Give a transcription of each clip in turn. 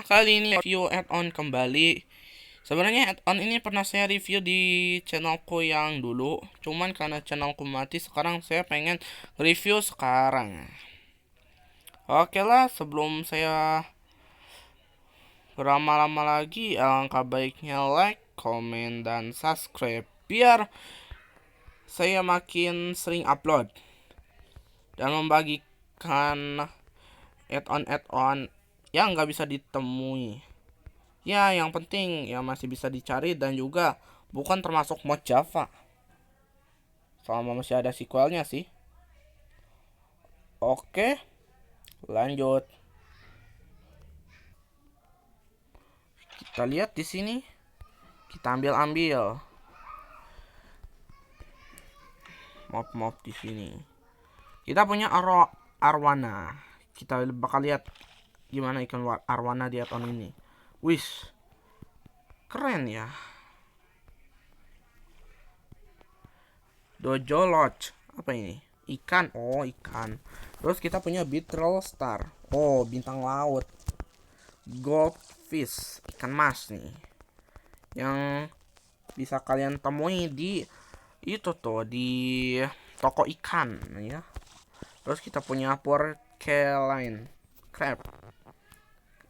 Kali ini review add-on kembali. Sebenarnya add-on ini pernah saya review di channelku yang dulu, cuman karena channelku mati, sekarang saya pengen review sekarang. Oke lah, sebelum saya berlama-lama lagi, alangkah baiknya like, komen, dan subscribe biar saya makin sering upload dan membagikan add-on yang nggak bisa ditemui. Ya, yang penting ya masih bisa dicari dan juga bukan termasuk mod Java. Selama masih ada sequelnya sih. Oke, lanjut. Kita lihat di sini. Kita ambil mob di sini. Kita punya arwana. Kita bakal lihat gimana ikan arwana di add-on ini. Wis, keren ya. Dojo Lodge, apa ini? Ikan, oh ikan. Terus kita punya Beetle Star, oh bintang laut. Goldfish, ikan mas nih, yang bisa kalian temui di itu tuh di toko ikan ya. Terus kita punya porcelain crab,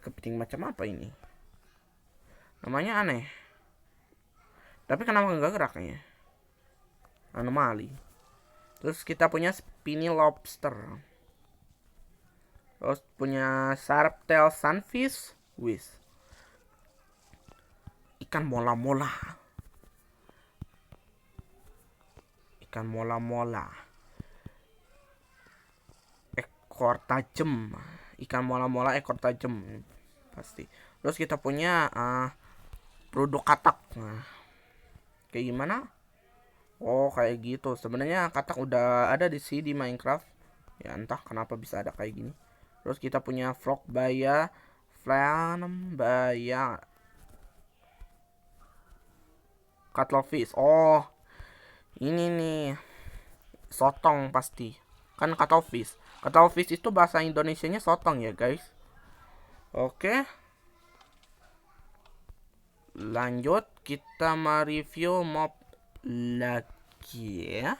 kepiting macam apa ini, namanya aneh tapi kenapa nggak gerak ya, anomali. Terus kita punya spiny lobster. Terus punya sharptail sunfish, wis, ikan mola-mola. Ikan mola-mola, ekor tajam. Ikan mola-mola ekor tajam pasti. Terus kita punya produk katak. Nah, kayak gimana? Oh, kayak gitu. Sebenarnya katak udah ada di Minecraft. Ya entah kenapa bisa ada kayak gini. Terus kita punya frog baya, flam baya, cuttlefish. Oh, ini nih sotong pasti. Kan cuttlefish. Cuttlefish itu bahasa Indonesianya sotong ya, guys. Oke. Lanjut, kita mereview mob lagi ya.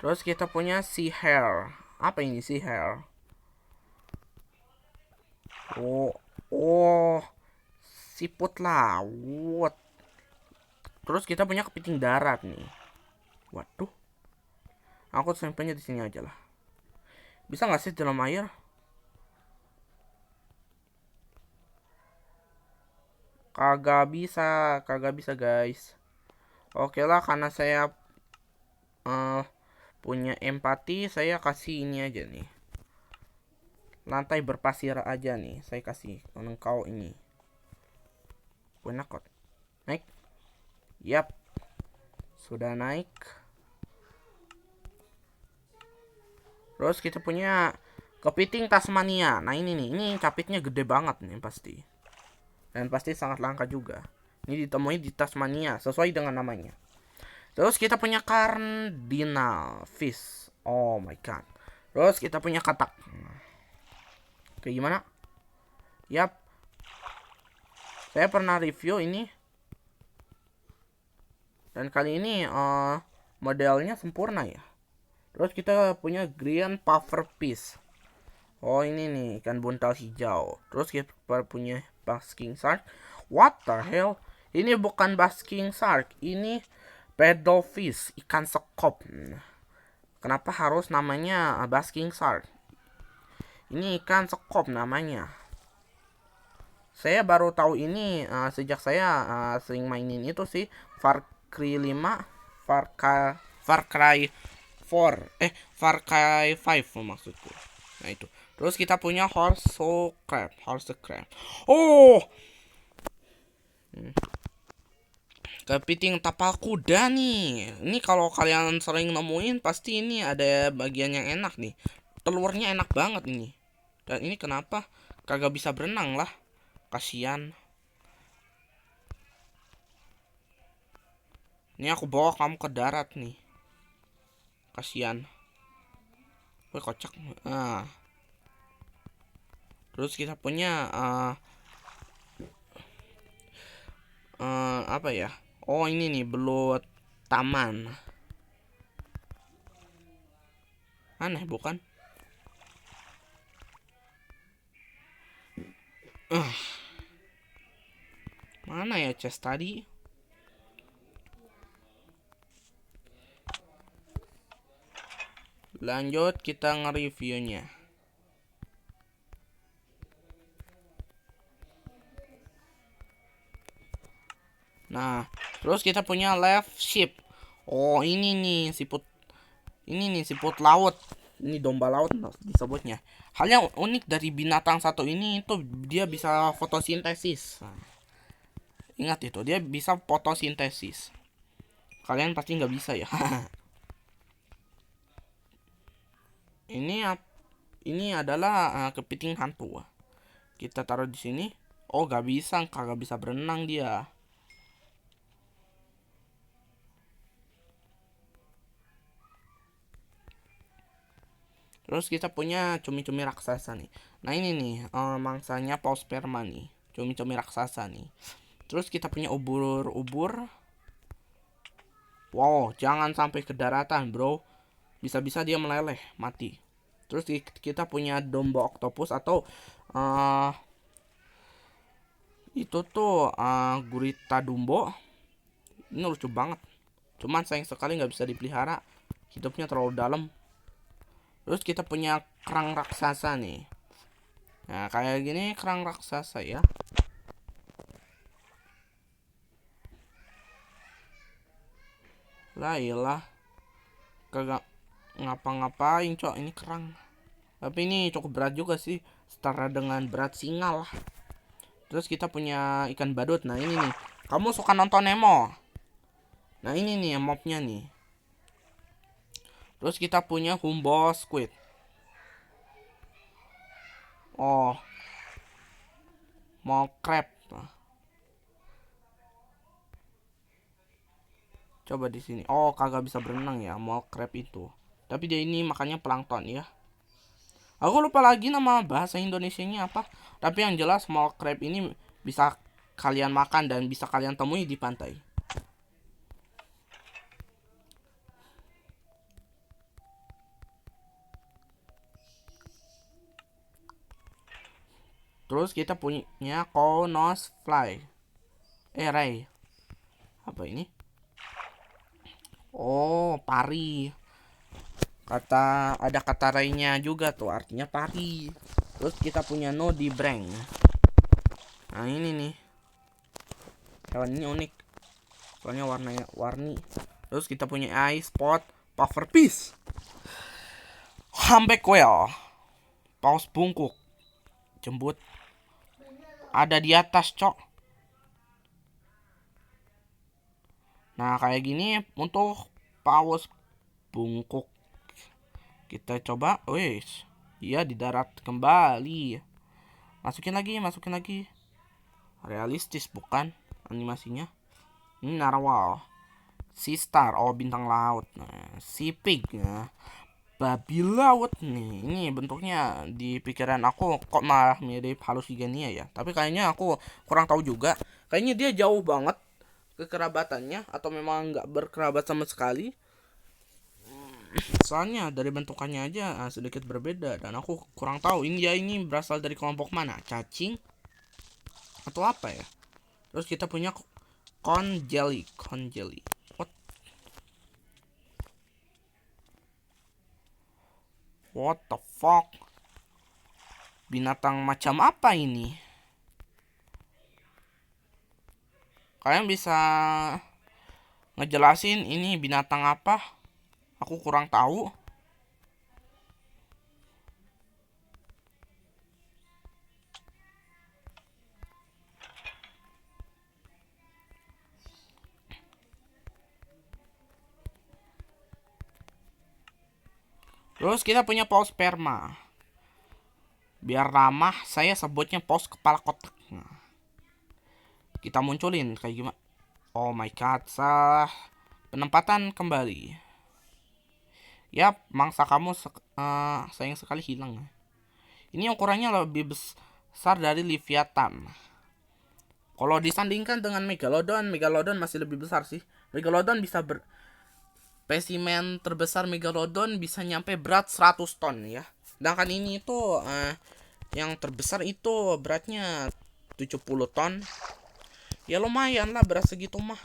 Terus kita punya sea hare. Apa ini sea hare? Oh, siput laut. Terus kita punya kepiting darat nih. Waduh, aku simpennya di sini aja lah. Bisa nggak sih dalam air? Kagak bisa guys. Oke lah, karena saya punya empati, saya kasih ini aja nih. Lantai berpasir aja nih, saya kasih engkau ini. Enak kok. Naik. Yap. Sudah naik. Terus kita punya kepiting Tasmania. Nah ini nih, ini capitnya gede banget nih pasti. Dan pasti sangat langka juga. Ini ditemui di Tasmania, sesuai dengan namanya. Terus kita punya cardinal fish. Oh my god. Terus kita punya katak. Kayak gimana? Yap. Saya pernah review ini. Dan kali ini modelnya sempurna ya. Terus kita punya green puffer fish. Oh ini nih ikan buntal hijau. Terus kita punya basking shark. What the hell? Ini bukan basking shark. Ini paddlefish, ikan sekop. Kenapa harus namanya basking shark? Ini ikan sekop namanya. Saya baru tahu ini sejak saya sering mainin itu sih Far Cry 5, Far Cry 4, Far Cry 5 maksudku. Nah itu. Terus kita punya horse crab. Oh, kepiting tapal kuda nih. Ini kalau kalian sering nemuin pasti ini ada bagian yang enak nih. Telurnya enak banget ini. Dan ini kenapa kagak bisa berenang lah? Kasian. Ini aku bawa kamu ke darat nih. Kasian. Wih, kocak. Terus kita punya apa ya? Oh, ini nih belut taman. Aneh bukan? Mana ya chest tadi? Lanjut kita nge-reviewnya. Nah, terus kita punya left ship. Oh, ini nih siput laut. Ini domba laut disebutnya. Hal yang unik dari binatang satu ini itu dia bisa fotosintesis. Nah, ingat itu, dia bisa fotosintesis. Kalian pasti nggak bisa ya. ini adalah kepiting hantu. Kita taruh di sini. Oh, nggak bisa, kagak bisa berenang dia. Terus kita punya cumi-cumi raksasa nih. Nah, ini nih mangsanya paus sperma nih. Cumi-cumi raksasa nih. Terus kita punya ubur-ubur. Wow, jangan sampai ke daratan, bro. Bisa-bisa dia meleleh, mati. Terus kita punya domba oktopus atau itu tuh gurita dumbo. Ini lucu banget. Cuman sayang sekali nggak bisa dipelihara. Hidupnya terlalu dalam. Terus kita punya kerang raksasa nih. Nah, kayak gini kerang raksasa ya. Lah iyalah. Kagak ngapa-ngapain, cok. Ini kerang. Tapi ini cukup berat juga sih. Setara dengan berat singa lah. Terus kita punya ikan badut. Nah, ini nih. Kamu suka nonton Nemo? Nah, ini nih mobnya nih. Terus kita punya Humbo Squid. Oh, mau crab. Coba di sini. Oh, kagak bisa berenang ya, mau crab itu. Tapi dia ini makannya plankton ya. Aku lupa lagi nama bahasa Indonesianya apa. Tapi yang jelas small crab ini bisa kalian makan dan bisa kalian temui di pantai. Terus kita punya Konos fly. Ray. Apa ini? Oh, pari. Ada kata rainya juga tuh, artinya pari. Terus kita punya nudibranch. Nah, ini nih. Hewan ini unik. Soalnya warnanya warni. Terus kita punya ice spot pufferfish. Humpback whale. Paus bungkuk. Jembut. Ada di atas, cok. Nah, kayak gini untuk paus bungkuk. Kita coba. Wih. Iya, di darat kembali. Masukin lagi. Realistis bukan animasinya? Ini narwhal. Sea star, oh bintang laut. Nah, sea pig. Nah, babi laut nih. Ini bentuknya di pikiran aku kok malah mirip halusigenia ya. Tapi kayaknya aku kurang tahu juga. Kayaknya dia jauh banget kekerabatannya atau memang nggak berkerabat sama sekali. Soalnya dari bentukannya aja sedikit berbeda dan aku kurang tahu ini berasal dari kelompok mana, cacing atau apa ya. Terus kita punya corn jelly. What the fuck? Binatang macam apa ini? Kalian bisa ngejelasin ini binatang apa? Aku kurang tahu. Terus kita punya paus sperma. Biar ramah, saya sebutnya paus kepala kotak. Nah, kita munculin kayak gimana? Oh my god, salah penempatan kembali. Yap, mangsa kamu sayang sekali hilang. Ini ukurannya lebih besar dari Leviathan. Kalau disandingkan dengan Megalodon, Megalodon masih lebih besar sih. Megalodon bisa spesimen terbesar Megalodon bisa nyampe berat 100 ton ya. Sedangkan ini itu yang terbesar itu beratnya 70 ton. Ya lumayan lah berat segitu mah.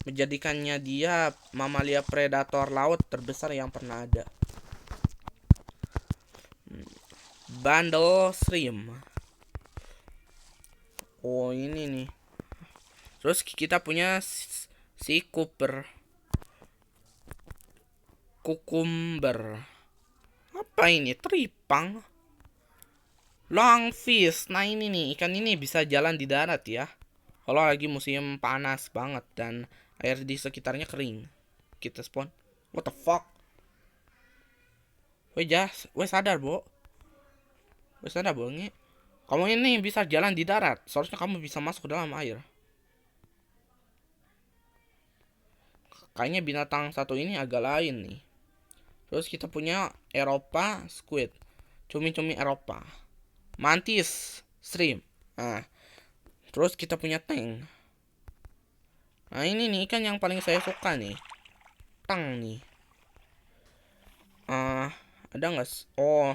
Menjadikannya dia mamalia predator laut terbesar yang pernah ada. Bundle shrimp. Oh ini nih. Terus kita punya si kukumber. Apa ini? Tripang. Longfish. Nah ini nih, ikan ini bisa jalan di darat ya. Kalau lagi musim panas banget dan air di sekitarnya kering. Kita spawn. What the fuck? Weh sadar, Bo. Weh sadar, Bo. Kamu ini bisa jalan di darat. Seharusnya kamu bisa masuk ke dalam air. Kayaknya binatang satu ini agak lain nih. Terus kita punya Eropa squid. Cumi-cumi Eropa. Mantis shrimp. Nah, terus kita punya tank. Nah ini nih ikan yang paling saya suka nih. Tang nih. Ada nggak? Oh,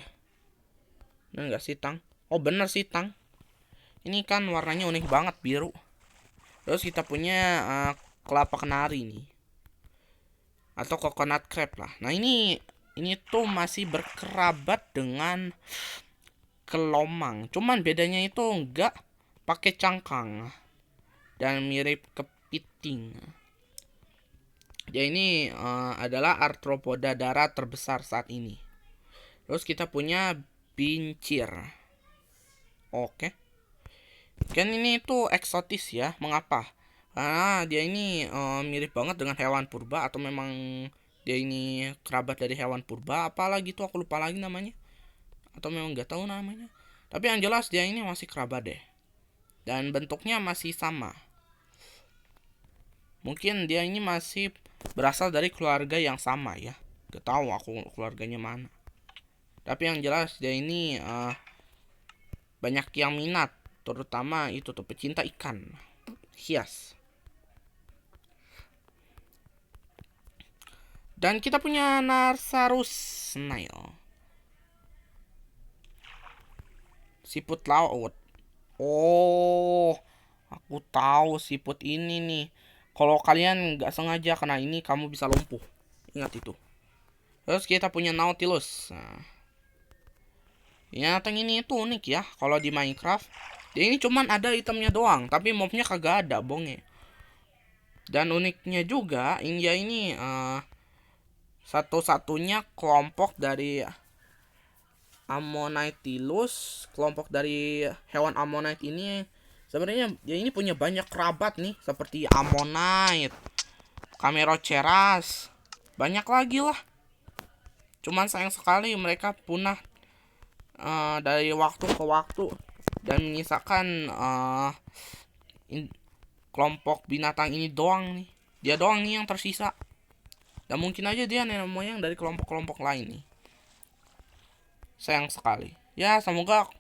bener nggak sih tang? Oh bener sih tang. Ini kan warnanya unik banget biru. Terus kita punya kelapa kenari nih. Atau coconut crab lah. Nah ini tuh masih berkerabat dengan kelomang. Cuman bedanya itu enggak pakai cangkang dan mirip kepiting. Ya ini adalah arthropoda darat terbesar saat ini. Terus kita punya bincir. Oke. Kan ini tuh eksotis ya. Mengapa? Karena dia ini mirip banget dengan hewan purba atau memang dia ini kerabat dari hewan purba. Apalagi tuh aku lupa lagi namanya. Atau memang nggak tahu namanya. Tapi yang jelas dia ini masih kerabat deh. Dan bentuknya masih sama. Mungkin dia ini masih berasal dari keluarga yang sama ya. Gak tahu aku keluarganya mana. Tapi yang jelas dia ini banyak yang minat. Terutama itu tuh pecinta ikan hias. Dan kita punya Narsarus snail. Siput laut. Oh, aku tahu siput ini nih. Kalau kalian nggak sengaja kena ini, kamu bisa lumpuh. Ingat itu. Terus kita punya Nautilus. Nah, binatang ini itu unik ya. Kalau di Minecraft, dia ini cuman ada itemnya doang, tapi mobnya kagak ada, bonge. Dan uniknya juga, India ini satu-satunya kelompok dari Ammonitylus. Kelompok dari hewan Ammonite ini sebenarnya dia ini punya banyak kerabat nih, seperti Ammonite, Cameroceras, banyak lagi lah. Cuman sayang sekali mereka punah dari waktu ke waktu dan menyisakan kelompok binatang ini doang nih. Dia doang nih yang tersisa. Dan mungkin aja dia nenek moyang dari kelompok-kelompok lain nih. Sayang sekali. Ya semoga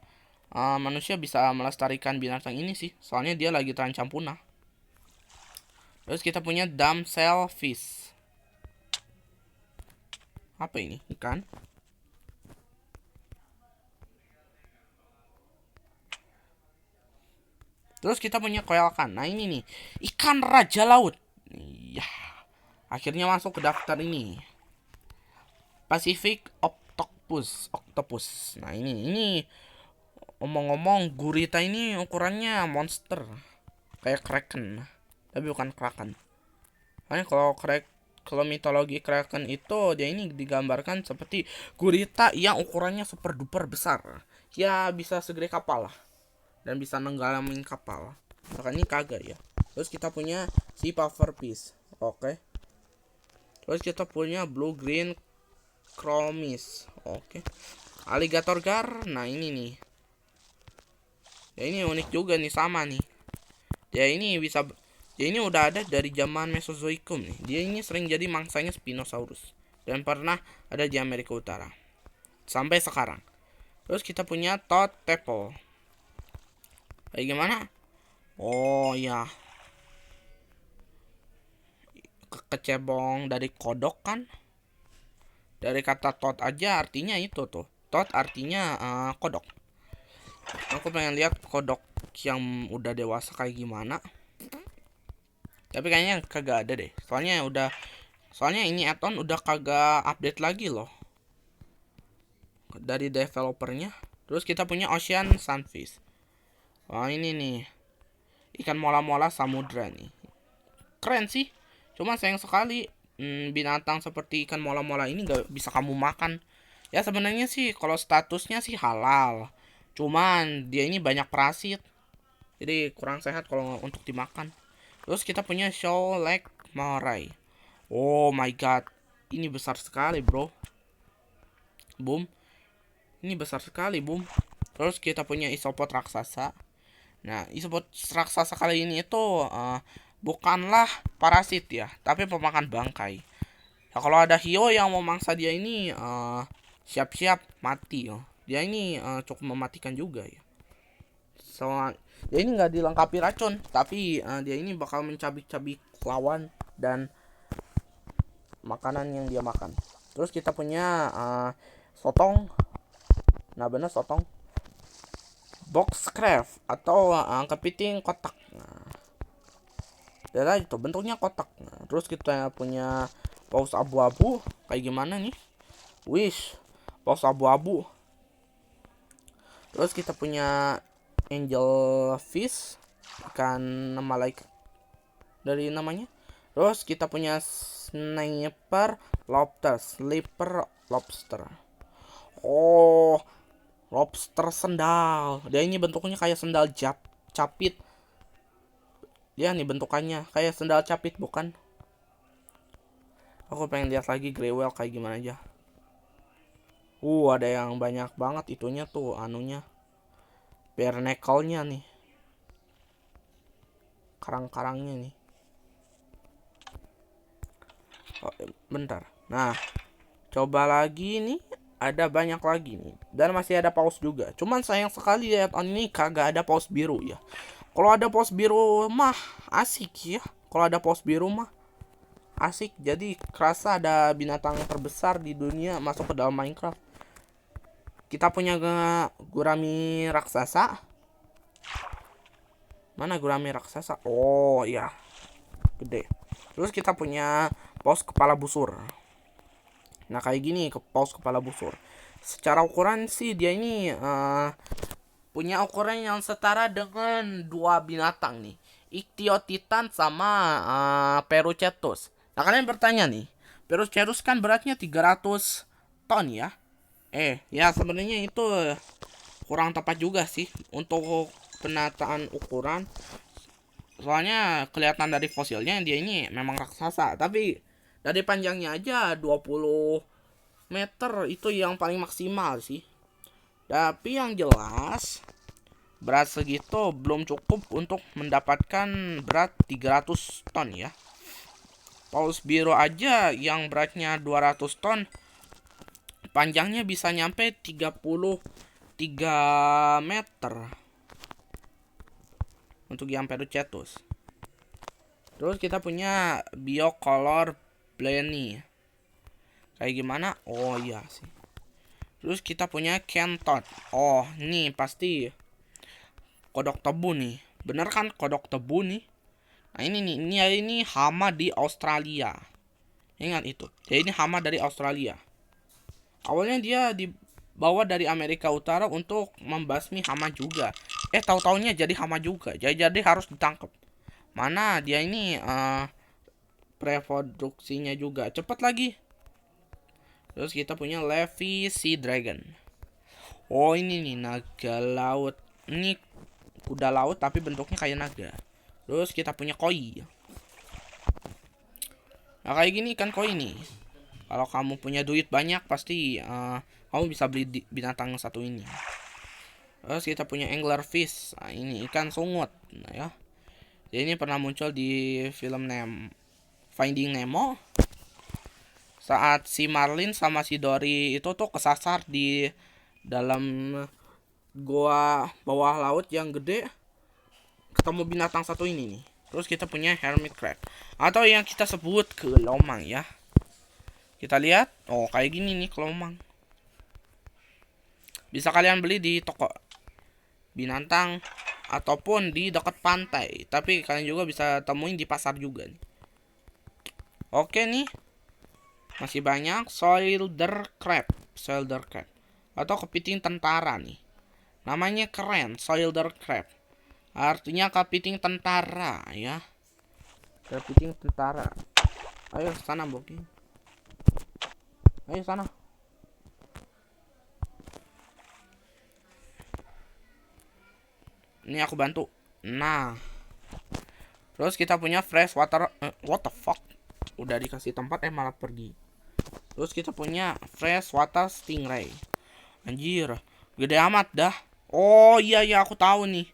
manusia bisa melestarikan binatang ini sih. Soalnya dia lagi terancam punah. Terus kita punya damselfish. Apa ini? Ikan? Terus kita punya koelkan. Nah ini nih. Ikan raja laut. Ya. Akhirnya masuk ke daftar ini. Pacific octopus. Nah ini omong-omong gurita ini ukurannya monster. Kayak kraken. Tapi bukan kraken. Karena kalau mitologi kraken itu dia ini digambarkan seperti gurita yang ukurannya super duper besar. Ya bisa segede kapal lah. Dan bisa nenggalamin kapal. Makanya kagak ya. Terus kita punya si pufferfish. Oke. Terus kita punya blue green chromis. Oke. Alligator gar. Nah ini nih. Ya ini unik juga nih, sama nih. Dia ini udah ada dari zaman Mesozoikum nih. Dia ini sering jadi mangsanya Spinosaurus. dan pernah ada di Amerika Utara sampai sekarang. Terus kita punya Toad Tadpole. Kayak gimana? Oh ya, kecebong dari kodok kan? Dari kata Toad aja artinya itu tuh. Toad artinya kodok. Aku pengen lihat kodok yang udah dewasa kayak gimana. Tapi kayaknya kagak ada deh. Soalnya ini add-on udah kagak update lagi loh dari developernya. Terus kita punya Ocean Sunfish. Wah, ini nih ikan mola-mola samudra nih. Keren sih. Cuma sayang sekali binatang seperti ikan mola-mola ini gak bisa kamu makan. Ya sebenarnya sih kalau statusnya sih halal. Cuman dia ini banyak parasit. Jadi kurang sehat kalau untuk dimakan. Terus kita punya Shoal Lake Moray. Oh my god. Ini besar sekali, bro. Boom. Ini besar sekali, boom. Terus kita punya isopod raksasa. Nah, isopod raksasa kali ini itu bukanlah parasit ya, tapi pemakan bangkai. Nah, kalau ada hiu yang mau mangsa dia ini siap-siap mati ya. Dia ini cukup mematikan juga ya. Dia ini nggak dilengkapi racun, tapi dia ini bakal mencabik-cabik lawan dan makanan yang dia makan. Terus kita punya sotong. Nah, bener sotong. Box crab atau kepiting kotak. Nah, dan itu bentuknya kotak. Nah, terus kita punya paus abu-abu. Kayak gimana nih? Wish, paus abu-abu. Terus kita punya angel fish, ikan malaikat dari namanya. Terus kita punya slipper lobster. Oh, lobster sendal. Dia ini bentuknya kayak sendal capit. Dia nih bentukannya kayak sendal capit, bukan? Aku pengen lihat lagi grey whale kayak gimana aja. Ada yang banyak banget itunya tuh anunya. Barnacle-nya nih. Karang-karangnya nih. Oh, bentar. Nah, coba lagi nih. Ada banyak lagi nih. Dan masih ada paus juga. Cuman sayang sekali ya tahun ini kagak ada paus biru ya. Kalau ada paus biru mah asik ya. Kalau ada paus biru mah asik. Jadi kerasa ada binatang terbesar di dunia masuk ke dalam Minecraft. Kita punya gurami raksasa. Mana gurami raksasa? Oh iya, gede. Terus kita punya paus kepala busur. Nah kayak gini paus kepala busur. Secara ukuran sih dia ini punya ukuran yang setara dengan dua binatang nih, Ichthyotitan sama Perucetus. Nah kalian bertanya nih, Perucetus kan beratnya 300 ton ya. Ya sebenarnya itu kurang tepat juga sih untuk penataan ukuran. Soalnya kelihatan dari fosilnya dia ini memang raksasa, tapi dari panjangnya aja 20 meter itu yang paling maksimal sih. Tapi yang jelas berat segitu belum cukup untuk mendapatkan berat 300 ton ya. Paus biru aja yang beratnya 200 ton panjangnya bisa nyampe 33 meter untuk yang Perucetus. Terus kita punya Biocolor Blenny. Kayak gimana? Oh iya sih. Terus kita punya Kentot. Oh, nih pasti kodok tebu nih. Bener kan kodok tebu nih? Nah ini nih, ini hama di Australia. Ingat itu. Jadi ini hama dari Australia. Awalnya dia dibawa dari Amerika Utara untuk membasmi hama juga. Tahu-taunya jadi hama juga. Jadi harus ditangkap. Mana dia ini reproduksinya juga cepat lagi. Terus kita punya Levi Sea Dragon. Oh ini nih naga laut. Ini kuda laut tapi bentuknya kayak naga. Terus kita punya koi. Nah kayak gini kan koi nih. Kalau kamu punya duit banyak pasti kamu bisa beli binatang satu ini. Terus kita punya anglerfish. Nah ini ikan sungut. Nah ya. Jadi ini pernah muncul di film Finding Nemo. saat si Marlin sama si Dory itu tuh kesasar di dalam goa bawah laut yang gede, ketemu binatang satu ini nih. Terus kita punya hermit crab atau yang kita sebut kelomang ya. Kita lihat, oh kayak gini nih kelomang. Bisa kalian beli di toko binatang ataupun di dekat pantai. Tapi kalian juga bisa temuin di pasar juga nih. Oke nih, masih banyak soldier crab atau kepiting tentara nih. Namanya keren, soldier crab. Artinya kepiting tentara ya. Kepiting tentara. Ayo sana Boki. Ayo sana. Ini aku bantu. Nah. Terus kita punya fresh water. What the fuck? Udah dikasih tempat malah pergi. Terus kita punya fresh water stingray. Anjir, gede amat dah. Oh iya ya aku tahu nih.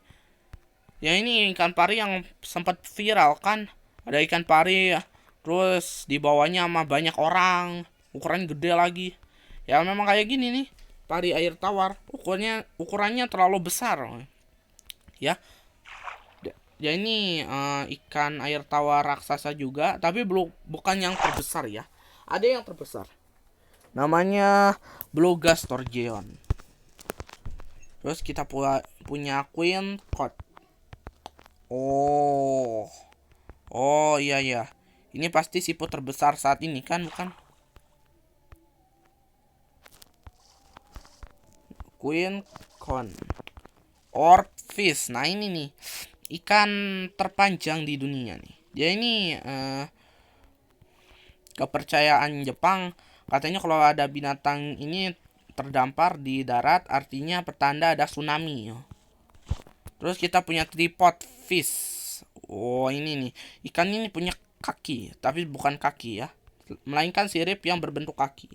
Ya ini ikan pari yang sempat viral kan. Ada ikan pari terus di bawahnya sama banyak orang. Ukurannya gede lagi. Ya memang kayak gini nih. Pari air tawar. Ukurannya terlalu besar. Ya. Ya ini ikan air tawar raksasa juga, tapi bukan yang terbesar ya. Ada yang terbesar. Namanya Blue Gastorgeon. Terus kita punya Queen Cod. Oh. Oh iya ya. Ini pasti siput terbesar saat ini kan, bukan? Queen Con. Orpfish. Nah ini nih. Ikan terpanjang di dunia nih. Dia ini kepercayaan Jepang. Katanya kalau ada binatang ini terdampar di darat artinya pertanda ada tsunami. Terus kita punya tripod fish. Oh ini nih. Ikan ini punya kaki. Tapi bukan kaki ya. Melainkan sirip yang berbentuk kaki.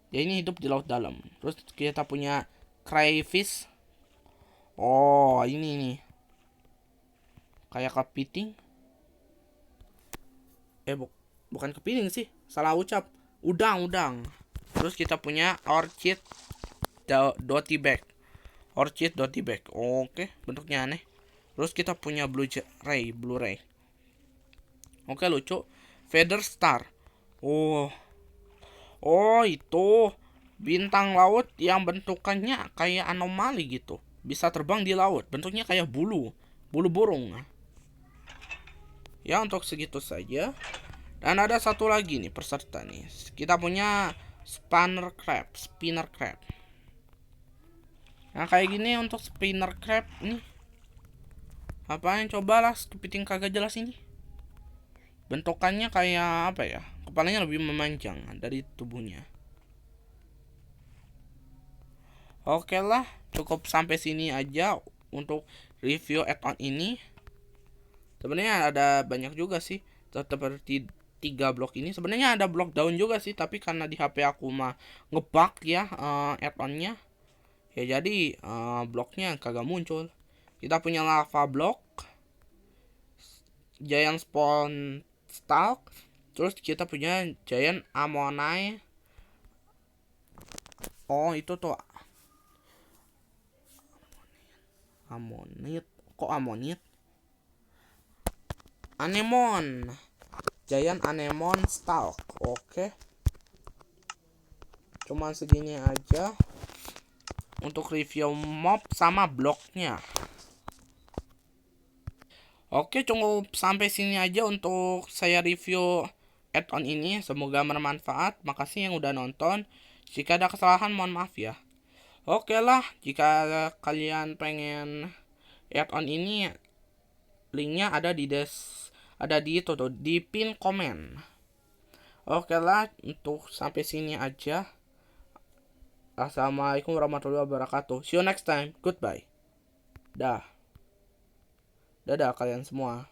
Ya ini hidup di laut dalam. Terus kita punya crayfish. Oh ini nih. Kayak kepiting. Bukan kepiting sih. Salah ucap. Udang. Terus kita punya orchid dottyback. Oke, bentuknya aneh. Terus kita punya blue ray. Oke, lucu. Feather star. Oh itu bintang laut yang bentukannya kayak anomali gitu. Bisa terbang di laut. Bentuknya kayak bulu burung. Ya untuk segitu saja. Dan ada satu lagi nih peserta nih. Kita punya spinner crab. Nah kayak gini untuk spinner crab nih. Apaan cobalah kepiting kagak jelas ini. Bentukannya kayak apa ya? Kepalanya lebih memanjang dari tubuhnya. Oke lah, cukup sampai sini aja untuk review add-on ini. Sebenarnya ada banyak juga sih, seperti 3 blok ini. Sebenarnya ada blok daun juga sih, tapi karena di HP aku mah ngebug ya add-onnya. Ya jadi bloknya kagak muncul. Kita punya lava block, giant spawn stalk, terus kita punya giant ammonite. Oh itu tuh ammonite. Kok ammonite? Anemon. Giant anemon stalk. Oke. Cuman segini aja untuk review mob sama bloknya. Oke, cukup sampai sini aja untuk saya review add-on ini. Semoga bermanfaat. Makasih yang udah nonton. Jika ada kesalahan mohon maaf ya. Oke lah, jika kalian pengen add-on ini, linknya ada di di pin komen. Oke lah, untuk sampai sini aja. Assalamualaikum warahmatullahi wabarakatuh. See you next time. Goodbye. Dadah kalian semua.